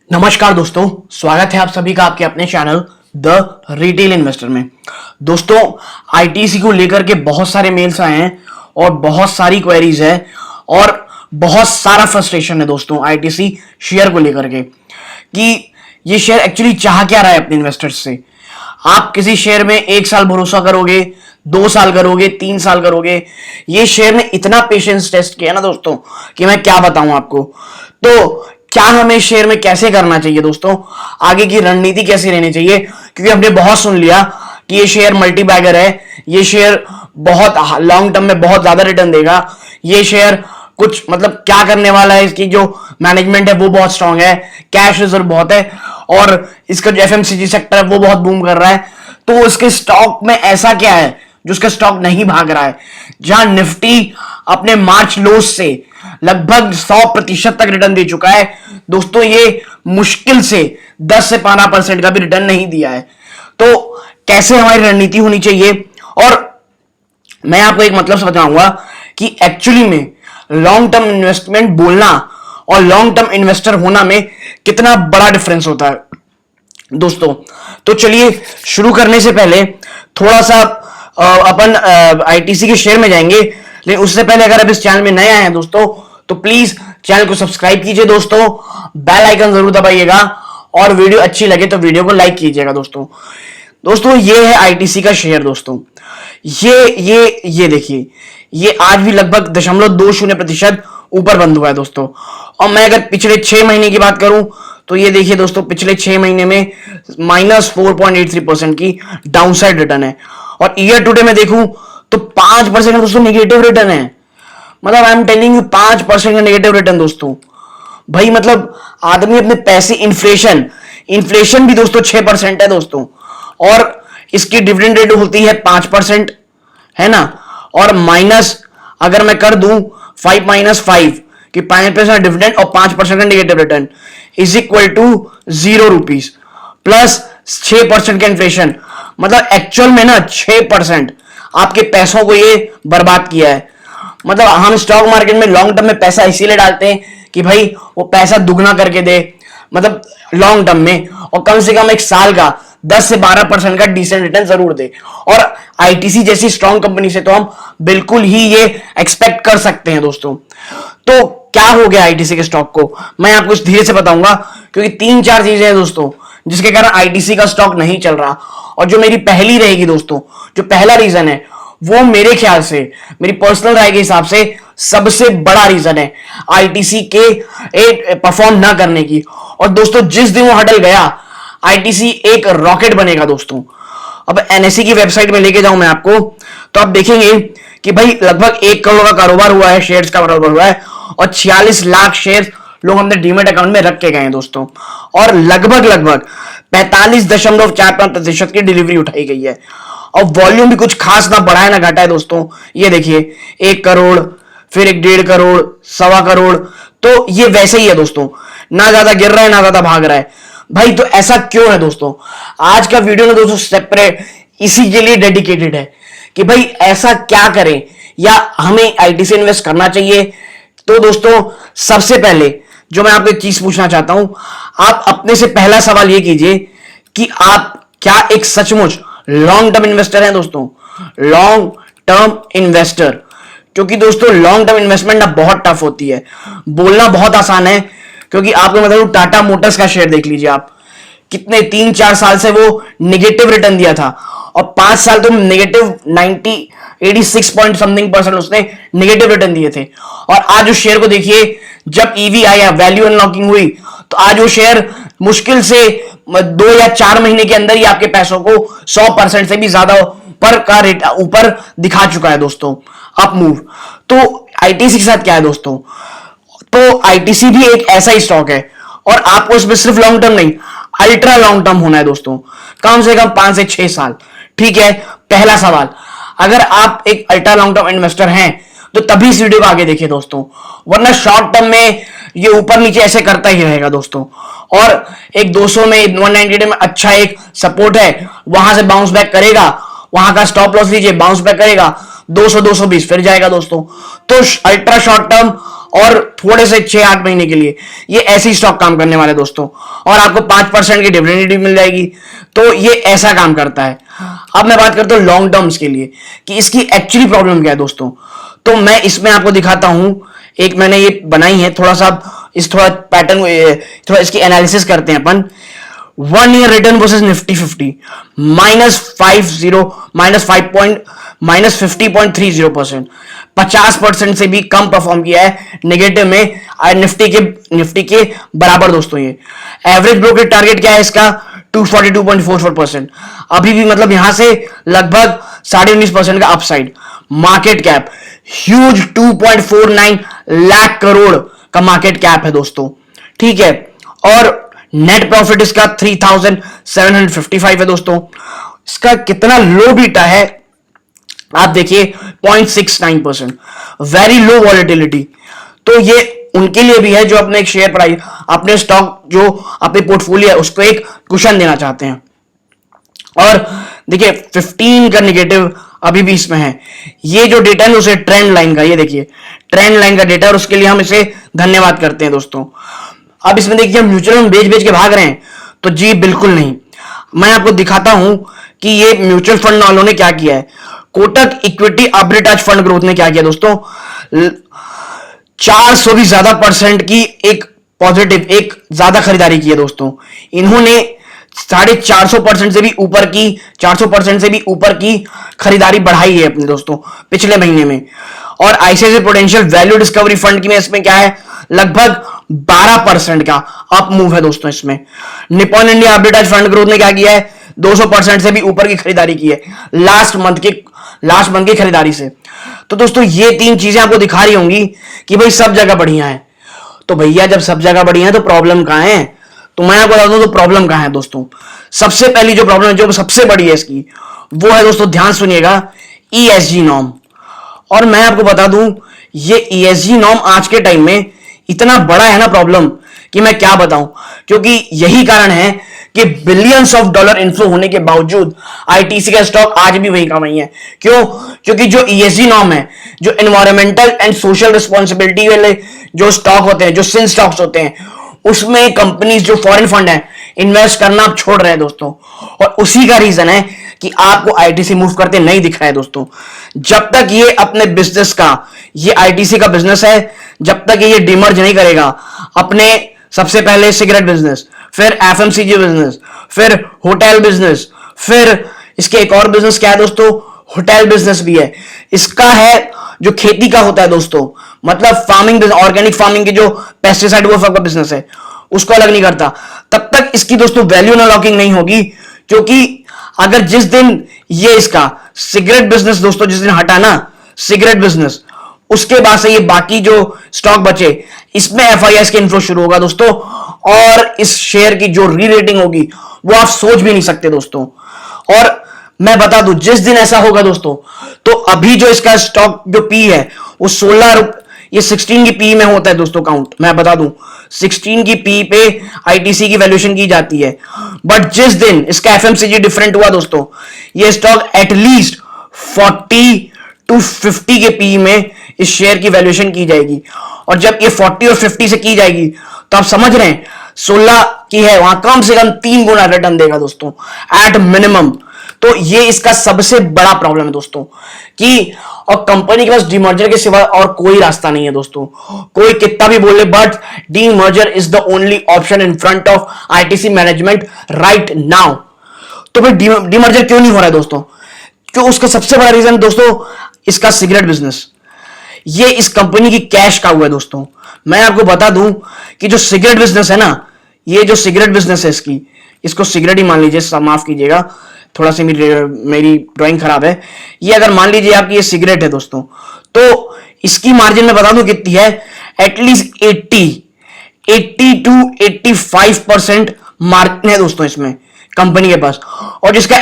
नमस्कार दोस्तों, स्वागत है आप सभी का आपके अपने चैनल द रिटेल इन्वेस्टर में। दोस्तों, आईटीसी को लेकर के बहुत सारे मेल्स आए हैं और बहुत सारी क्वेरीज है और बहुत सारा फ्रस्ट्रेशन है दोस्तों आईटीसी शेयर को लेकर के कि ये शेयर एक्चुअली चाह क्या रहा है अपने इन्वेस्टर्स से। आप किसी शेयर में 1 साल भरोसा करोगे, 2 साल करोगे, 3 साल करोगे। ये शेयर ने इतना पेशेंस टेस्ट किया ना दोस्तों कि मैं क्या बताऊं आपको। तो क्या हमें शेयर में कैसे करना चाहिए दोस्तों, आगे की रणनीति कैसी रहनी चाहिए, क्योंकि हमने बहुत सुन लिया कि ये शेयर मल्टी बैगर है, ये शेयर बहुत लॉन्ग टर्म में बहुत ज्यादा रिटर्न देगा, ये शेयर कुछ मतलब क्या करने वाला है, इसकी जो मैनेजमेंट है वो बहुत स्ट्रांग है, कैश रिजर्व बहुत है और इसका जो एफएमसीजी सेक्टर है वो बहुत बूम कर रहा है। तो उसके स्टॉक में ऐसा क्या है जो उसका स्टॉक नहीं भाग रहा है, जहां निफ्टी अपने मार्च लोस से लगभग 100% तक रिटर्न दे चुका है दोस्तों। ये मुश्किल से 10 से 15% का भी रिटर्न नहीं दिया है। तो कैसे हमारी रणनीति होनी चाहिए, और मैं आपको एक मतलब समझाऊंगा कि एक्चुअली में लॉन्ग टर्म इन्वेस्टमेंट बोलना और लॉन्ग टर्म इन्वेस्टर होना में कितना बड़ा डिफरेंस होता है दोस्तों। तो चलिए शुरू करने से पहले थोड़ा सा अपन आईटीसी के शेयर में जाएंगे, लेकिन उससे पहले अगर आप इस चैनल में नए आए हैं दोस्तों तो प्लीज चैनल को सब्सक्राइब कीजिए दोस्तों, बेल आइकन जरूर दबाइएगा और वीडियो अच्छी लगे तो वीडियो को लाइक कीजिएगा दोस्तों। ये है आईटीसी का शेयर दोस्तों। ये देखिए, ये आज भी लगभग 0.20% ऊपर बंद हुआ है दोस्तों। और मैं अगर पिछले 6 महीने की बात करूं तो ये देखिए दोस्तों, पिछले 6 महीने में -4.83% की डाउनसाइड रिटर्न है और ईयर टू डे में देखूं तो 5% दोस्तों नेगेटिव रिटर्न है। मतलब आई एम टेलिंग यू 5% का नेगेटिव रिटर्न दोस्तों। भाई मतलब आदमी अपने पैसे, इन्फ्लेशन भी दोस्तों 6% है दोस्तों, और इसकी डिविडेंड रेट होती है 5%, है ना। और माइनस अगर मैं कर दूं 5 कि 5% डिविडेंड और 5% का negative return is equal to 0 rupees plus 6% का इन्फ्लेशन, मतलब एक्चुअल में ना 6% आपके पैसों को ये बर्बाद किया है। मतलब हम स्टॉक मार्केट में लॉन्ग टर्म में पैसा इसीलिए डालते हैं कि भाई वो पैसा दुगना करके दे, मतलब लॉन्ग टर्म में, और कम से कम 1 साल का 10 से 12% का डिसेंट रिटर्न जरूर दे। और आईटीसी जैसी स्ट्रॉन्ग कंपनी से तो हम बिल्कुल ही ये एक्सपेक्ट कर सकते हैं दोस्तों। तो क्या हो गया आईटीसी के स्टॉक को, मैं आपको धीरे से बताऊंगा, क्योंकि 3-4 चीजें हैं दोस्तों जिसके कारण आईटीसी का स्टॉक नहीं चल रहा। और जो मेरी पहली रहेगी दोस्तों, जो पहला रीजन है वो मेरे ख्याल से, मेरी पर्सनल राय के हिसाब से सबसे बड़ा रीजन है आईटीसी के परफॉर्म ना करने की। और दोस्तों जिस दिन वो हटल गया आईटीसी एक रॉकेट बनेगा दोस्तों। अब एनएससी की वेबसाइट में लेके जाऊं मैं आपको तो आप देखेंगे कि भाई लगभग 1 करोड़ का कारोबार हुआ है, शेयर्स का कारोबार हुआ है, और 46 लाख शेयर लोग हमने डीमेट अकाउंट में रख के गए हैं दोस्तों। और लगभग 45.45% की डिलीवरी उठाई गई है, और वॉल्यूम भी कुछ खास ना बढ़ा है ना घटा है दोस्तों। ये देखिए 1 करोड़, फिर 1.5 करोड़, 1.25 करोड़, तो ये वैसे ही है दोस्तों, ना ज्यादा गिर रहा है ना ज्यादा भाग रहा है। भाई तो ऐसा क्यों है दोस्तों? आज का वीडियो ना दोस्तों सेपरेट इसी के लिए डेडिकेटेड है कि भाई ऐसा क्या करें या हमें आईटीसी इन्वेस्ट करना चाहिए। तो दोस्तों सबसे पहले जो मैं आपको एक चीज पूछना चाहता हूं, आप अपने से पहला सवाल ये कीजिए कि आप क्या एक सचमुच लॉन्ग टर्म इन्वेस्टर हैं दोस्तों, लॉन्ग टर्म इन्वेस्टर। क्योंकि दोस्तों लॉन्ग टर्म इन्वेस्टमेंट ना बहुत टफ होती है, बोलना बहुत आसान है, क्योंकि आपको मतलब टाटा मोटर्स का शेयर देख लीजिए आप, कितने 3-4 साल से वो नेगेटिव रिटर्न दिया था, और 5 साल तो नेगेटिव 86 पॉइंट समथिंग % उसने नेगेटिव रिटर्न दिए थे। और आज उस शेयर को देखिए, जब ईवी आया, वैल्यू अनलॉकिंग हुई, तो आज वो शेयर मुश्किल से 2 या 4 महीने के अंदर ही आपके पैसों को 100% से भी ज्यादा ऊपर का रेट ऊपर दिखा चुका है दोस्तों, अप मूव। तो आईटीसी के साथ क्या है दोस्तों, तो आईटीसी भी एक ऐसा ही स्टॉक है, और आपको इसमें सिर्फ लॉन्ग टर्म नहीं, अल्ट्रा लॉन्ग टर्म होना है दोस्तों, कम से कम 5 से 6 साल। ठीक है, पहला सवाल, अगर आप एक अल्ट्रा लॉन्ग टर्म इन्वेस्टर हैं तो तभी इस वीडियो को आगे देखिए दोस्तों, वरना शॉर्ट टर्म में ये ऊपर नीचे ऐसे करता ही रहेगा दोस्तों। और एक 200 में 190 में अच्छा एक सपोर्ट है, वहां से बाउंस बैक करेगा, वहां का स्टॉप लॉस लीजिए, बाउंस बैक करेगा, 200 220 फिर जाएगा दोस्तों। तो अल्ट्रा शॉर्ट टर्म और थोड़े से 6-8 महीने के लिए ये ऐसे ही स्टॉक काम करने वाले दोस्तों, और आपको 5% की डिविडेंड मिल जाएगी। तो ये ऐसा काम करता है। अब मैं बात करता हूं लॉन्ग टर्म्स के लिए कि इसकी एक्चुअली प्रॉब्लम क्या है दोस्तों। तो मैं इसमें आपको दिखाता हूं, एक मैंने ये बनाई है, थोड़ा पैटर्न, थोड़ा इसकी एनालिसिस करते हैं अपन। 1 ईयर रिटर्न वर्सेस निफ्टी 50 -50.30%, 50% से भी कम परफॉर्म किया है नेगेटिव में निफ्टी के बराबर दोस्तों। ये एवरेज ब्रोकरेज टारगेट क्या है इसका 242.44%, अभी भी मतलब यहां से लगभग 19.5% का upside. Market cap huge 2.49 lakh crore का मार्केट कैप है दोस्तों, ठीक है। और नेट प्रॉफिट इसका 3,755 है दोस्तों। इसका कितना लो बीटा है आप देखिए 0.69%, वेरी लो वॉलेटिलिटी। तो ये उनके लिए भी है जो अपने एक शेयर प्राइस, अपने स्टॉक, जो अपने पोर्टफोलियो है उसको एक कुशन देना चाहते हैं। और देखिए 15 का नेगेटिव अभी भी इसमें है। ये जो डेटा है उसे ट्रेंड लाइन का, ये देखिए ट्रेंड लाइन का डेटा, और उसके लिए हम इसे धन्यवाद करते हैं दोस्तों। अब इसमें देखिए हम म्यूचुअल फंड बेच बेच के भाग रहे हैं, तो जी बिल्कुल नहीं। मैं आपको दिखाता हूं कि ये म्यूचुअल फंड वालों ने क्या किया है। Kotak equity arbitrage fund growth ने क्या किया दोस्तों, 400 भी ज्यादा परसेंट की एक ज्यादा खरीदारी की है दोस्तों। इन्होंने 450% से भी ऊपर की 400% से भी ऊपर की खरीदारी बढ़ाई है अपने दोस्तों पिछले महीने में। और ICICI prudential value discovery fund की में इसमें क्या है, लगभग 12% का अप मूव है दोस्तों इसमें। Nippon India arbitrage fund growth ने क्या किया है, 200% से भी ऊपर की खरीदारी की है लास्ट मंथ की खरीदारी से। तो दोस्तों ये 3 चीजें आपको दिखा रही होंगी कि भाई सब जगह बढ़िया है। तो भैया जब सब जगह बढ़िया है तो प्रॉब्लम कहां है, तो मैं आपको बता दूं तो प्रॉब्लम कहां है दोस्तों। सबसे पहली जो प्रॉब्लम है, जो सबसे बड़ी है इसकी, वो है दोस्तों, ध्यान सुनिएगा, ईएसजी नॉर्म। और मैं आपको बता दूं ये ईएसजी नॉर्म आज के टाइम में इतना बड़ा है ना प्रॉब्लम, कि मैं क्या बताऊं। क्योंकि यही कारण है कि बिलियंस ऑफ डॉलर इन्फ्लो होने के बावजूद आईटीसी का स्टॉक आज भी वही का वही है। क्यों? क्योंकि जो ईएसजी नॉर्म है, जो एनवायरमेंटल एंड सोशल रिस्पॉन्सिबिलिटी वाले जो स्टॉक होते हैं, जो सिन स्टॉक्स होते हैं, उसमें कंपनीज जो फॉरेन फंड है इन्वेस्ट करना आप छोड़ रहे हैं दोस्तों। और उसी का रीजन है कि आपको आईटीसी मूव करते नहीं दिख रहा है दोस्तों। जब तक ये अपने बिजनेस का, ये आईटीसी का बिजनेस है, जब तक ये डिमर्ज नहीं करेगा अपने, सबसे पहले सिगरेट बिजनेस, फिर एफएमसीजी बिजनेस, फिर होटल बिजनेस, फिर इसके एक और बिजनेस क्या है दोस्तों, होटल बिजनेस भी है। इसका है जो खेती का होता है दोस्तों, मतलब फार्मिंग, ऑर्गेनिक फार्मिंग की जो पेस्टिसाइड वो का बिजनेस है, उसको अलग नहीं करता। तब तक इसकी दोस्तों वैल्यू अनलॉकिंग नहीं होगी। क्योंकि अगर जिस दिन ये इसका सिगरेट बिजनेस दोस्तों जिस दिन हटा ना सिगरेट बिजनेस, उसके बाद से ये बाकी जो स्टॉक बचे इसमें एफआईआई के इन्फ्लो शुरू होगा दोस्तों। और इस शेयर की जो री रेटिंग होगी वो आप सोच भी नहीं सकते दोस्तों। और मैं बता दूं जिस दिन ऐसा होगा दोस्तों, तो अभी जो इसका स्टॉक जो पी है वो 16 की पी में होता है दोस्तों काउंट। मैं बता दूं 16 की पी पे आईटीसी की वैल्यूएशन की जाती है। बट जिस दिन इसका एफएमसीजी डिफरेंट हुआ दोस्तों, ये स्टॉक एटलीस्ट 40 to 50 के पी में इस शेयर की वैल्यूएशन की जाएगी। और जब ये 40 और 50 से की जाएगी तो आप समझ रहे हैं 16 की है, वहां कम से कम 3 गुना रिटर्न देगा दोस्तों एट मिनिमम। तो ये इसका सबसे बड़ा प्रॉब्लम है दोस्तों कि, और कंपनी के पास डीमर्जर के सिवा और कोई रास्ता नहीं है दोस्तों। कोई कितना भी बोले, but demerger is the only option in front of ITC management right now. तो फिर डीमर्जर क्यों नहीं हो रहा है दोस्तों? क्यों? उसका सबसे बड़ा रीजन दोस्तों इसका सिगरेट बिजनेस, ये इस कंपनी की कैश का हुआ है दोस्तों। मैं आपको बता दूं कि जो सिगरेट बिजनेस है ना, ये जो सिगरेट बिजनेस है इसको सिगरेट ही मान लीजिए, माफ कीजिएगा थोड़ा सी मेरी ड्राइंग खराब है। ये अगर मान लीजिए आपकी ये सिगरेट है दोस्तों, तो इसकी मार्जिन मैं बता दूं कितनी है, एटलीस्ट 80 to 85% मार्जिन है दोस्तों इसमें कंपनी के पास। और जिसका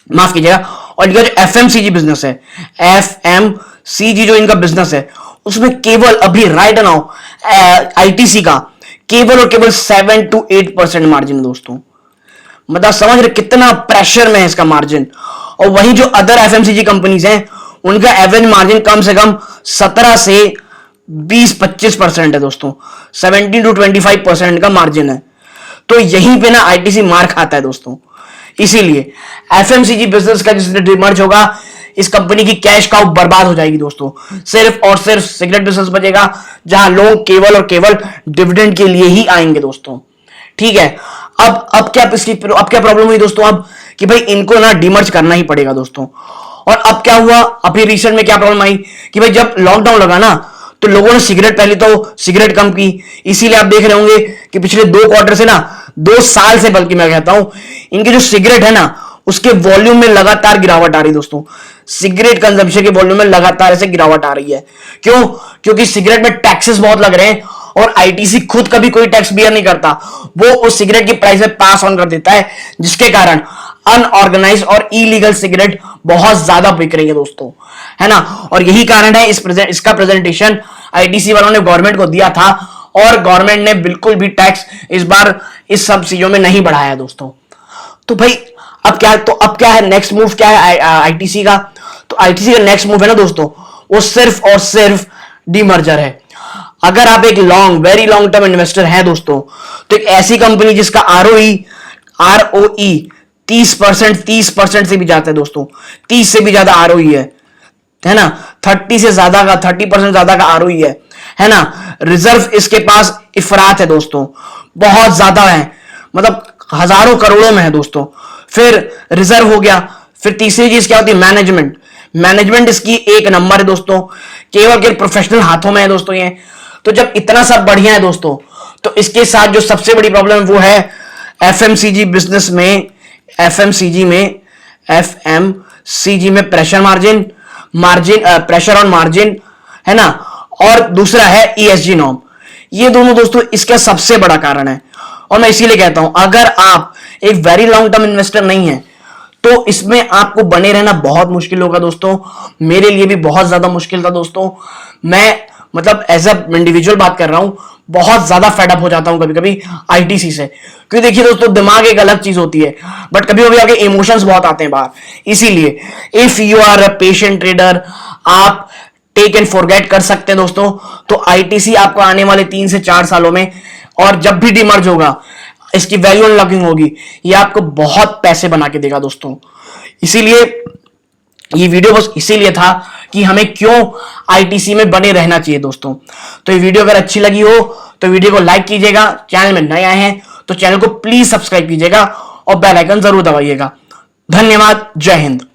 माफ कीजिएगा, और इनका जो एफएमसीजी बिजनेस है, एफएमसीजी जो इनका बिजनेस है, उसमें केवल अभी राइट नाउ आईटीसी का केवल और केवल 7 to 8% मार्जिन दोस्तों। मतलब समझ रहे कितना प्रेशर में है इसका मार्जिन। और वहीं जो अदर एफएमसीजी कंपनीज हैं उनका एवरेज मार्जिन कम से कम 17 से 20-25% है दोस्तों, 17 to 25% का मार्जिन है। तो यहीं पे ना आईटीसी मार खाता है दोस्तों। इसीलिए एफएमसीजी बिजनेस का जिसने डिमर्ज होगा, इस कंपनी की कैश काउ बर्बाद हो जाएगी दोस्तों। सिर्फ और सिर्फ सिगरेट बिजनेस बचेगा, जहां लोग केवल और केवल डिविडेंड के लिए ही आएंगे दोस्तों। ठीक है, अब क्या प्रॉब्लम हुई दोस्तों, अब कि भाई इनको ना डिमर्ज करना ही पड़ेगा दोस्तों। और अब क्या हुआ, अभी रिसेंट में क्या प्रॉब्लम आई कि भाई जब लॉकडाउन लगा ना, तो लोगों ने सिगरेट, पहले तो सिगरेट कम की। इसीलिए आप देख रहे होंगे कि पिछले 2 क्वार्टर से ना, 2 साल से बल्कि मैं कहता हूं, इनकी जो सिगरेट है ना, उसके वॉल्यूम में लगातार गिरावट आ रही दोस्तों। सिगरेट कंजम्पशन के वॉल्यूम में लगातार ऐसे गिरावट आ रही है। क्यों? क्योंकि सिगरेट में टैक्सेस बहुत लग रहे हैं और आईटीसी खुद कभी कोई टैक्स बियर नहीं करता, वो उस सिगरेट की प्राइस में पास ऑन कर देता है, जिसके कारण अनऑर्गेनाइज और इलीगल सिगरेट बहुत ज्यादा बिक रही है दोस्तों, है ना। और यही कारण है इसका प्रेजेंटेशन आईटीसी वालों ने गवर्नमेंट को दिया था, और गवर्नमेंट ने बिल्कुल भी टैक्स इस बार इस सब चीजों में नहीं बढ़ाया दोस्तों। तो भाई अब क्या है नेक्स्ट मूव, क्या है आईटीसी का? तो आईटीसी का नेक्स्ट मूव है ना दोस्तों, वो सिर्फ और सिर्फ डीमर्जर है। अगर आप एक वेरी लॉन्ग टर्म इन्वेस्टर हैं दोस्तों, तो एक ऐसी कंपनी जिसका आरओई 30% से भी ज्यादा है दोस्तों, 30 से भी ज्यादा आरओई है ना, 30% ज्यादा का आरओई है ना। रिजर्व इसके पास इफरात है दोस्तों, बहुत ज्यादा है, मतलब हजारों करोड़ों में है दोस्तों। फिर रिजर्व हो गया, फिर तीसरी चीज क्या होती है, मैनेजमेंट इसकी एक नंबर है दोस्तों, केवल प्रोफेशनल हाथों में है दोस्तों ये। तो जब इतना सब बढ़िया है दोस्तों, तो इसके साथ जो सबसे बड़ी प्रॉब्लम है वो है एफएमसीजी बिजनेस में, एफएमसीजी में प्रेशर ऑन मार्जिन, है ना। और दूसरा है ईएसजी नॉर्म। ये दोनों दोस्तों इसका सबसे बड़ा कारण है। और मैं इसीलिए कहता हूं, अगर आप एक वेरी लॉन्ग टर्म इन्वेस्टर नहीं है, तो इसमें आपको बने रहना बहुत मुश्किल होगा दोस्तों। मेरे लिए भी बहुत ज्यादा मुश्किल था दोस्तों। मैं मतलब एज अ इंडिविजुअल बात कर रहा हूं, बहुत ज्यादा फेडअप हो जाता हूं कभी कभी आईटीसी से। क्योंकि देखिए दोस्तों, दिमाग एक अलग चीज होती है, बट कभी कभी आपके इमोशंस बहुत आते हैं बाहर। इसीलिए if you are a patient trader, आप टेक एंड फॉरगेट कर सकते हैं दोस्तों। तो आईटीसी आपको आने वाले 3 से 4 सालों में, और जब भी डिमर्ज होगा, इसकी वैल्यू अनलॉकिंग होगी, ये आपको बहुत पैसे बना के देगा दोस्तों। इसीलिए ये वीडियो बस इसीलिए था कि हमें क्यों आईटीसी में बने रहना चाहिए दोस्तों। तो ये वीडियो अगर अच्छी लगी हो तो वीडियो को लाइक कीजिएगा, चैनल में नए आए हैं तो चैनल को प्लीज सब्सक्राइब कीजिएगा और बेल आइकन जरूर दबाइएगा। धन्यवाद, जय हिंद।